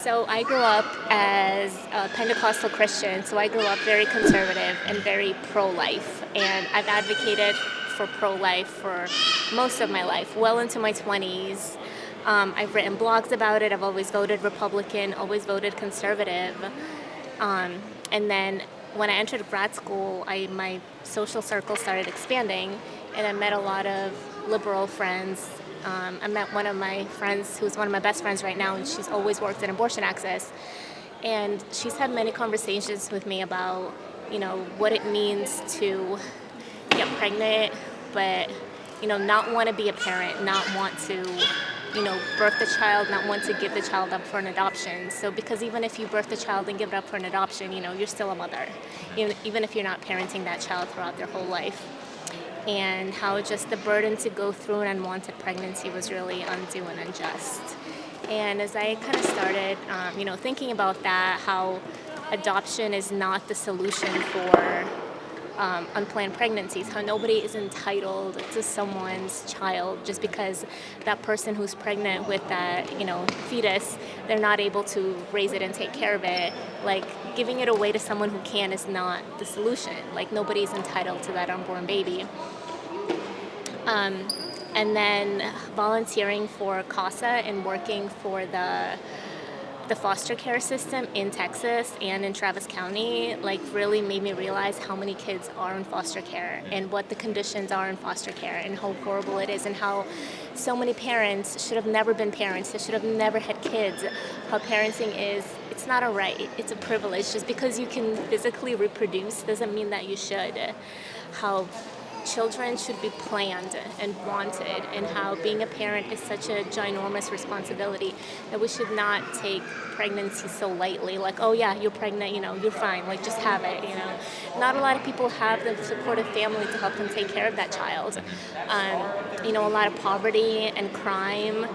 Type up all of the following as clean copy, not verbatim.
So I grew up as a Pentecostal Christian, so I grew up very conservative and very pro-life. And I've advocated for pro-life for most of my life, well into my 20s. I've written blogs about it. I've always voted Republican, always voted conservative. And then when I entered grad school, my social circle started expanding, and I met a lot of liberal friends. I met one of my friends who's one of my best friends right now, and she's always worked in abortion access. And she's had many conversations with me about, what it means to get pregnant, but, not want to be a parent, not want to, birth the child, not want to give the child up for an adoption. So because even if you birth the child and give it up for an adoption, you're still a mother, even if you're not parenting that child throughout their whole life. And how just the burden to go through an unwanted pregnancy was really undue and unjust. And as I kind of started, thinking about that, how adoption is not the solution for unplanned pregnancies, how nobody is entitled to someone's child just because that person who's pregnant with that, fetus, they're not able to raise it and take care of it. Like, giving it away to someone who can is not the solution. Like, nobody's entitled to that unborn baby. And then volunteering for CASA and working for the foster care system in Texas and in Travis County, really made me realize how many kids are in foster care and what the conditions are in foster care and how horrible it is, and how so many parents should have never been parents. They should have never had kids. How parenting is, it's not a right, it's a privilege. Just because you can physically reproduce doesn't mean that you should. How children should be planned and wanted, and how being a parent is such a ginormous responsibility that we should not take pregnancy so lightly. Like, oh yeah, you're pregnant, you're fine, just have it. Not a lot of people have the supportive family to help them take care of that child. A lot of poverty and crime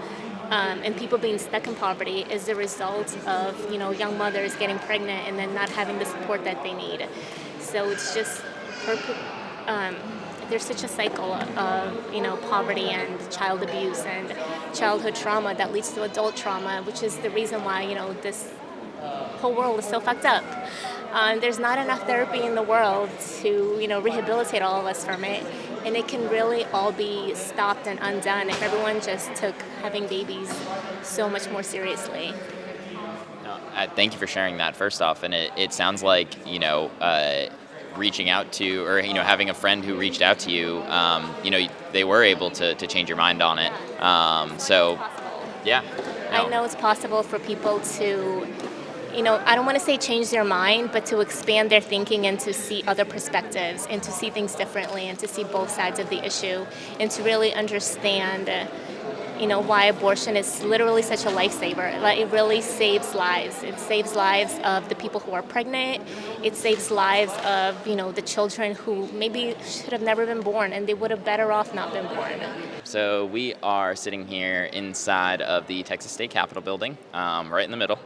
and people being stuck in poverty is the result of young mothers getting pregnant and then not having the support that they need. So it's just there's such a cycle of poverty and child abuse and childhood trauma that leads to adult trauma, which is the reason why this whole world is so fucked up. There's not enough therapy in the world to rehabilitate all of us from it, and it can really all be stopped and undone if everyone just took having babies so much more seriously. No, thank you for sharing that first off, and it sounds like reaching out to, or having a friend who reached out to you, they were able to change your mind on it. So yeah, no. I know it's possible for people to, I don't want to say change their mind, but to expand their thinking and to see other perspectives and to see things differently and to see both sides of the issue and to really understand why abortion is literally such a lifesaver. Like, it really saves lives. It saves lives of the people who are pregnant. It saves lives of, the children who maybe should have never been born, and they would have better off not been born. So we are sitting here inside of the Texas State Capitol building, right in the middle.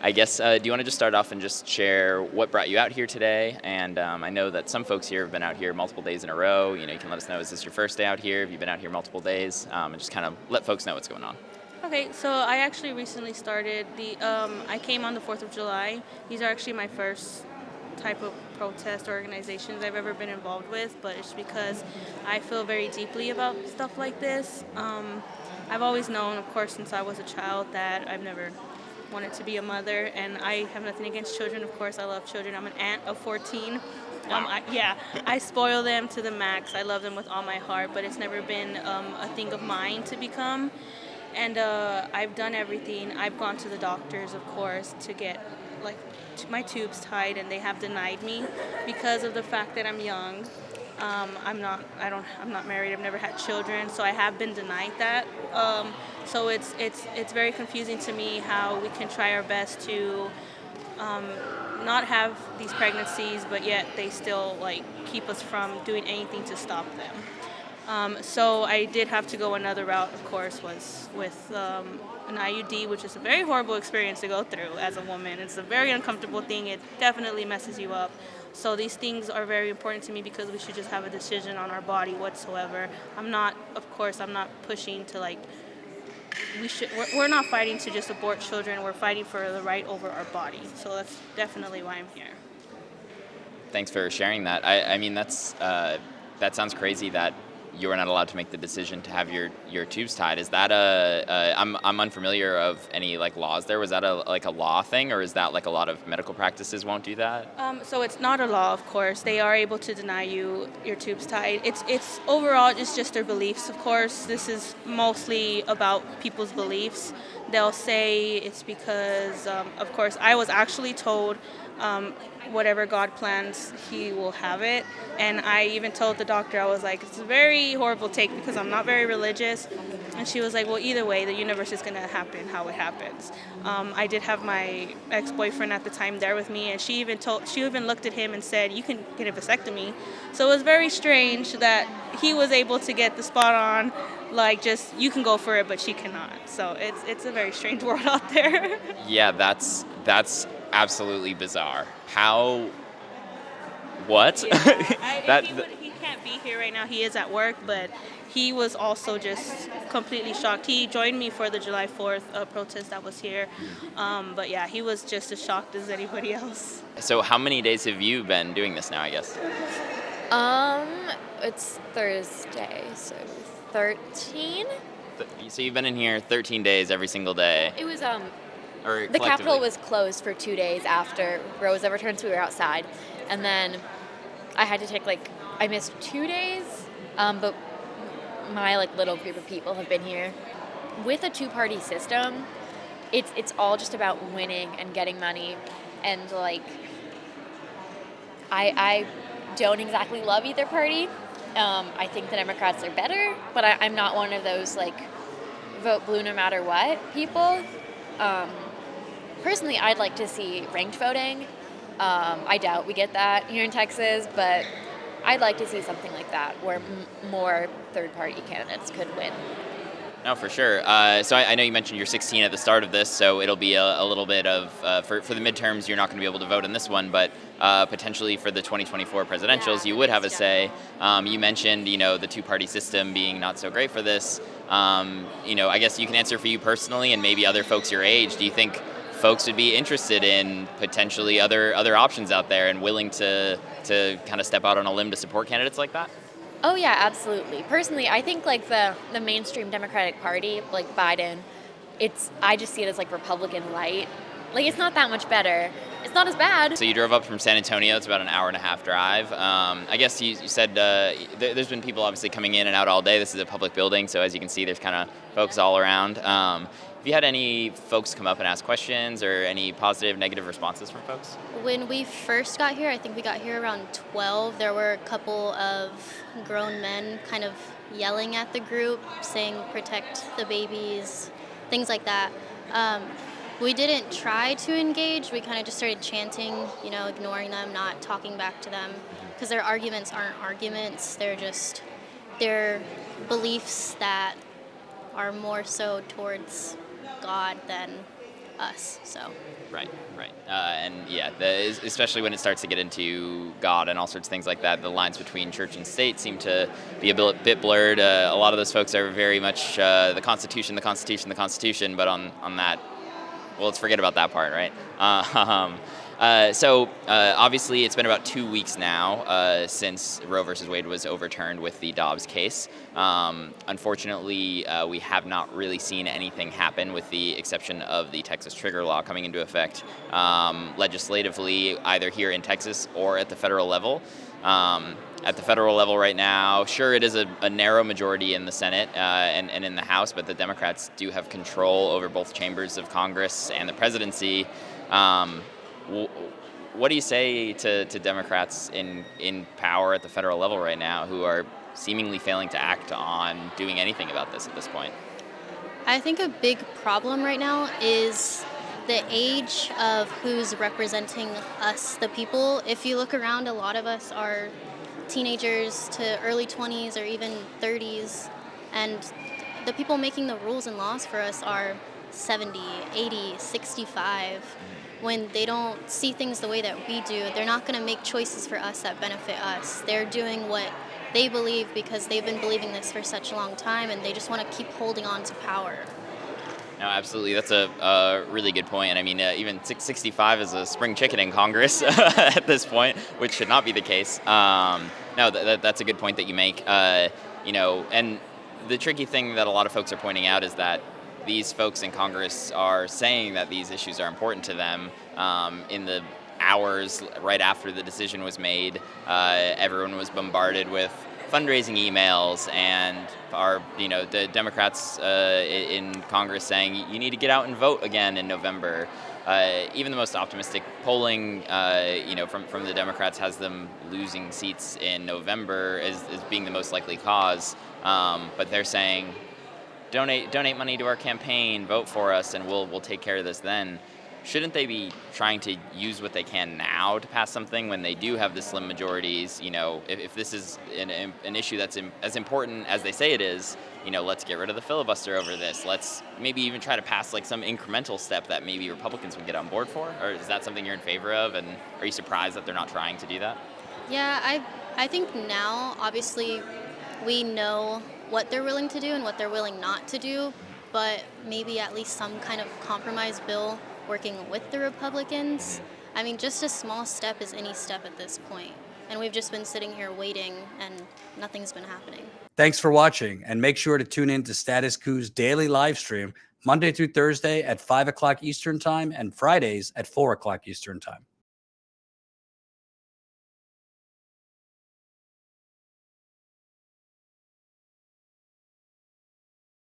I guess, do you want to just start off and just share what brought you out here today? And I know that some folks here have been out here multiple days in a row. You can let us know, is this your first day out here? Have you been out here multiple days? And just kind of let folks know what's going on. Okay, so I actually recently started I came on the 4th of July. These are actually my first type of protest organizations I've ever been involved with, but it's because I feel very deeply about stuff like this. I've always known, of course, since I was a child, that I've never wanted to be a mother, and I have nothing against children. Of course, I love children. I'm an aunt of 14. Wow. I spoil them to the max. I love them with all my heart, but it's never been a thing of mine to become. And I've done everything. I've gone to the doctors, of course, to get my tubes tied, and they have denied me because of the fact that I'm young. I'm not married. I've never had children, so I have been denied that. So it's very confusing to me how we can try our best to not have these pregnancies, but yet they still keep us from doing anything to stop them. So I did have to go another route, of course, was with an IUD, which is a very horrible experience to go through as a woman. It's a very uncomfortable thing. It definitely messes you up. So these things are very important to me because we should just have a decision on our body whatsoever. I'm not pushing to we're not fighting to just abort children. We're fighting for the right over our body. So that's definitely why I'm here. Thanks for sharing that. I mean, that sounds crazy that you were not allowed to make the decision to have your tubes tied. Is that I'm unfamiliar of any like laws there. Was that a law thing, or is that like a lot of medical practices won't do that? So it's not a law, of course. They are able to deny you your tubes tied. It's overall it's just their beliefs. Of course, this is mostly about people's beliefs. They'll say it's because, of course, I was actually told whatever God plans, He will have it. And I even told the doctor, I was like, it's a very horrible take because I'm not very religious. And she was like, well, either way, the universe is going to happen how it happens. I did have my ex-boyfriend at the time there with me, and she even looked at him and said, you can get a vasectomy. So it was very strange that he was able to get the spot on, like just, you can go for it, but she cannot. So it's a very strange world out there. Yeah, that's absolutely bizarre. How? What? Yeah. He can't be here right now. He is at work, but he was also just completely shocked. He joined me for the July 4th protest that was here. But yeah, he was just as shocked as anybody else. So how many days have you been doing this now, I guess? It's Thursday, so 13. So you've been in here 13 days every single day. It was Or the Capitol collectively? was closed for 2 days after Roe was overturned, so we were outside, and then I had to take I missed 2 days, but my little group of people have been here. With a two-party system, it's all just about winning and getting money, and I don't exactly love either party. I think the Democrats are better, but I'm not one of those vote blue no matter what people. Personally, I'd like to see ranked voting. I doubt we get that here in Texas, but I'd like to see something like that where more third-party candidates could win. No, for sure. So I know you mentioned you're 16 at the start of this, so it'll be a little bit of, for the midterms, you're not going to be able to vote in this one, but potentially for the 2024 presidentials, you would have a say. You mentioned, the two-party system being not so great for this. I guess you can answer for you personally and maybe other folks your age. Do you think folks would be interested in potentially other options out there and willing to kind of step out on a limb to support candidates like that? Oh yeah, absolutely. Personally, I think the mainstream Democratic Party, like Biden, I just see it as Republican light. It's not that much better. It's not as bad. So you drove up from San Antonio. It's about an hour and a half drive. I guess you said there's been people obviously coming in and out all day. This is a public building, so as you can see, there's kind of folks all around. Have you had any folks come up and ask questions or any positive, negative responses from folks? When we first got here, I think we got here around 12, there were a couple of grown men kind of yelling at the group, saying protect the babies, things like that. We didn't try to engage. We kind of just started chanting, ignoring them, not talking back to them, because their arguments aren't arguments. They're just their beliefs that are more so towards God than us. So. Right. And yeah, especially when it starts to get into God and all sorts of things like that, the lines between church and state seem to be a bit blurred. A lot of those folks are very much the Constitution, but on that, well, let's forget about that part, right? So obviously it's been about 2 weeks now since Roe versus Wade was overturned with the Dobbs case. Unfortunately, we have not really seen anything happen with the exception of the Texas trigger law coming into effect legislatively, either here in Texas or at the federal level. At the federal level right now, sure, it is a narrow majority in the Senate and in the House, but the Democrats do have control over both chambers of Congress and the presidency. What do you say to Democrats in power at the federal level right now who are seemingly failing to act on doing anything about this at this point? I think a big problem right now is the age of who's representing us, the people. If you look around, a lot of us are teenagers to early 20s or even 30s, and the people making the rules and laws for us are 70, 80, 65. When they don't see things the way that we do, they're not going to make choices for us that benefit us. They're doing what they believe because they've been believing this for such a long time, and they just want to keep holding on to power. No, absolutely. That's a really good point. And I mean, even 665 is a spring chicken in Congress at this point, which should not be the case. No, that's a good point that you make. And the tricky thing that a lot of folks are pointing out is that these folks in Congress are saying that these issues are important to them. In the hours right after the decision was made, everyone was bombarded with fundraising emails and the Democrats in Congress saying you need to get out and vote again in November. Even the most optimistic polling, from the Democrats has them losing seats in November as being the most likely cause. But they're saying donate money to our campaign, vote for us, and we'll take care of this then. Shouldn't they be trying to use what they can now to pass something when they do have the slim majorities? If this is an issue that's as important as they say it is, let's get rid of the filibuster over this. Let's maybe even try to pass like some incremental step that maybe Republicans would get on board for. Or is that something you're in favor of? And are you surprised that they're not trying to do that? Yeah, I think now, obviously, we know what they're willing to do and what they're willing not to do, but maybe at least some kind of compromise bill working with the Republicans. I mean, just a small step is any step at this point. And we've just been sitting here waiting and nothing's been happening. Thanks for watching, and make sure to tune in to Status Coup's daily live stream Monday through Thursday at 5 o'clock Eastern Time and Fridays at 4 o'clock Eastern Time.